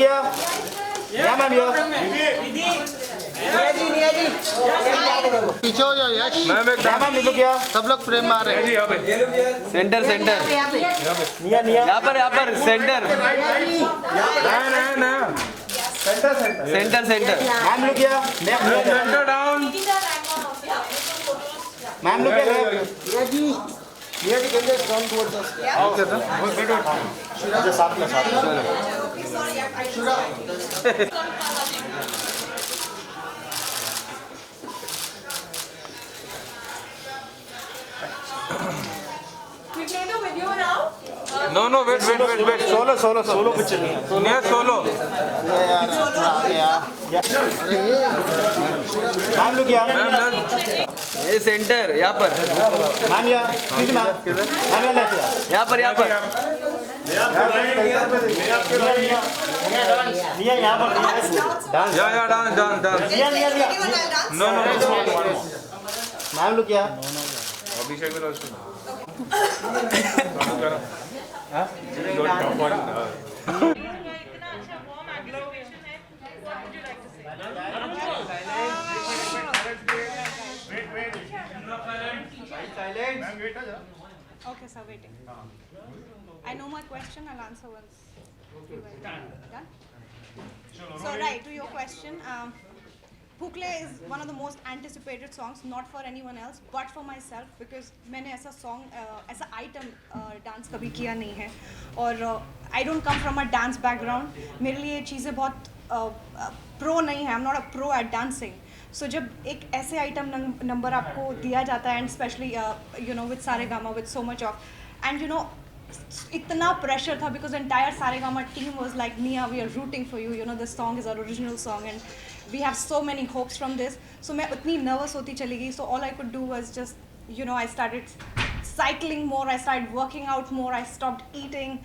here. Yeah, ma'am, here. पीछे हो जाओ यश। Yeah, ma'am, look here. सब लोग फ्रेम मार रहे हैं। Centre centre Near. यहाँ पर centre centre centre Ma'am, look here. Centre down Ma'am, look here. Okay sir We play the video now. No wait Solo picture. Solo Ma'am, look here. ये centre यहाँ पर Ma'am, here. Excuse me, ma'am. Ma'am, here, left here. यहाँ पर Near, यहाँ पर. Dance. या dance Near. No Ma'am, look here. Abhishek भी इतना अच्छा warm anticipation है. What would you like to say? Okay, sir, waiting. I know my question, I'll answer once. Done? So, right, to your question, Phukle is one of the most anticipated songs, not for anyone else, but for myself, because मैंने ऐसा song, ऐसा item dance कभी किया नहीं है, और I don't come from a dance background. मेरे लिए ये चीज़ें बहुत pro नहीं है. I'm not a pro at dancing. So जब एक ऐसे item number आपको दिया जाता है, and especially you know with Saregama, with so much of, and you know इतना pressure था because entire Saregama team was like, Nia, we are rooting for you. You know, this song is our original song and we have so many hopes from this. So मैं उतनी nervous होती चली गई. So all I could do was just, you know, I started cycling more, I started working out more, I stopped eating.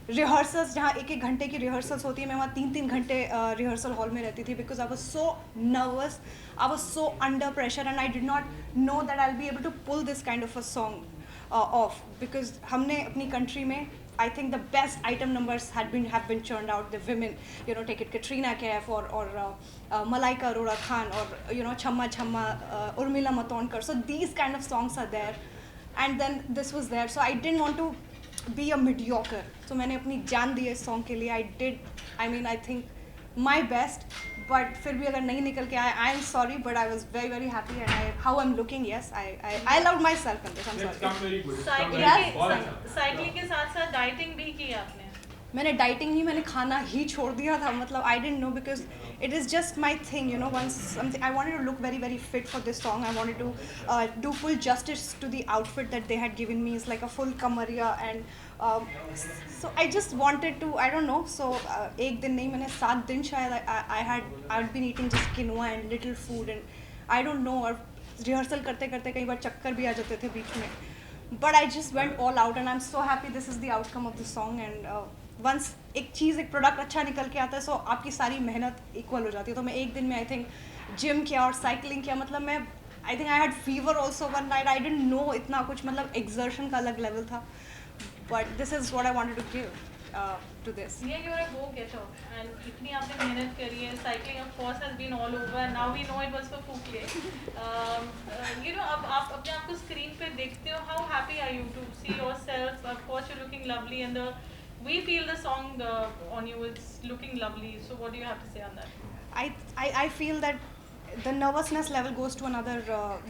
Rehearsals जहाँ एक घंटे की rehearsals होती है, मैं वहाँ 3 घंटे rehearsal hall में रहती थी because I was so nervous, I was so under pressure and I did not know that I'll be able to pull this kind of a song off because हमने अपनी country में I think the best item numbers have been churned out. The women, you know, take it Katrina Kaif or Malaika Arora Khan or you know Chamma Chamma, Urmila Matondkar. So these kind of songs are there, and then this was there. So I didn't want to be a mediocre. So मैंने अपनी जान दी इस song के लिए. I did, I mean, I think my best. But फिर भी अगर नहीं निकल के आया, I am sorry, but I was very very happy and how I'm looking, yes, I loved myself in this. I'm sorry. Cycling के साथ साथ डाइटिंग भी की आपने. मैंने डाइटिंग नहीं, मैंने खाना ही छोड़ दिया था. मतलब I didn't know because it is just my thing, you know. Once something, I wanted to look very very fit for this song. I wanted to do full justice to the outfit that they had given me. It's like a full kamaria and so I just wanted to, I don't know. So एक दिन नहीं, मैंने 7 दिन शायद I had been eating just quinoa and little food and I don't know. और rehearsal करते करते कई बार चक्कर भी आ जाते थे बीच में. But I just went all out and I'm so happy this is the outcome of the song and once एक चीज़, एक प्रोडक्ट अच्छा निकल के आता है so आपकी सारी मेहनत इक्वल हो जाती है. तो मैं एक दिन में I think जिम किया और साइकिलिंग किया. मतलब मैं I think I had fever also one night. I didn't know इतना कुछ, मतलब exertion का अलग level था. But this is what I wanted to give to this. Yeah, you're a go-getter and इतनी आपने मेहनत करी है. Cycling of course has been all over and now we know it was for Phukle. You know, अब आप अपने आप को screen पे देखते हो. How happy are you to see yourself? Of course you're looking lovely and we feel the song on you. It's looking lovely. So what do you have to say on that? I feel that the nervousness level goes to another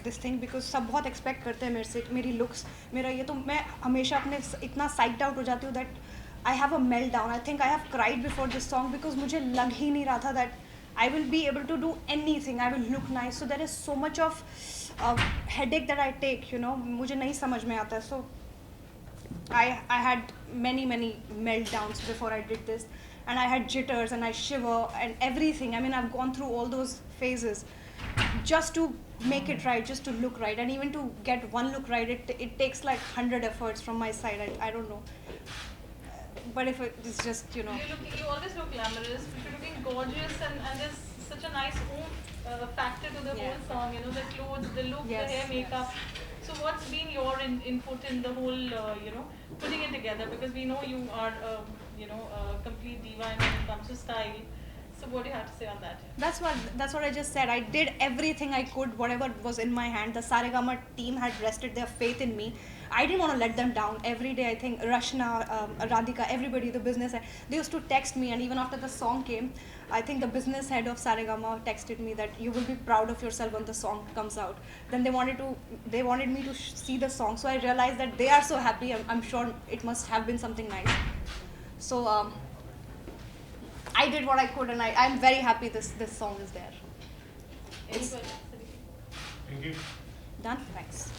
this thing because सब बहुत expect करते हैं मेरे से, मेरी looks, मेरा ये. तो मैं हमेशा अपने इतना psyched out हो जाती हूँ that I have a meltdown. I think I have cried before this song because मुझे लग ही नहीं रहा था that I will be able to do anything. I will look nice. So there is so much of headache that I take, you know. मुझे नहीं समझ में आता है. So I had many meltdowns before I did this and I had jitters and I shiver and everything. I mean, I've gone through all those phases just to make it right, just to look right, and even to get one look right, it takes like 100 efforts from my side. I don't know, but if it's just, you know, You always look glamorous. You're looking gorgeous and there's such a nice oomph factor to the whole song. You know, the clothes, the look, Yes. the hair, makeup. So So what's been your input in the whole, putting it together? Because we know you are, a complete diva when it comes to style. So what do you have to say on that? That's what I just said. I did everything I could, whatever was in my hand. The Saregama team had rested their faith in me. I didn't want to let them down. Every day, I think Rashna, Radhika, everybody, the business head, they used to text me. And even after the song came, I think the business head of Saregama texted me that you will be proud of yourself when the song comes out. Then they wanted me to see the song. So I realized that they are so happy. I'm sure it must have been something nice. So I did what I could, and I'm very happy this song is there. Any It's questions? Thank you. done. Thanks.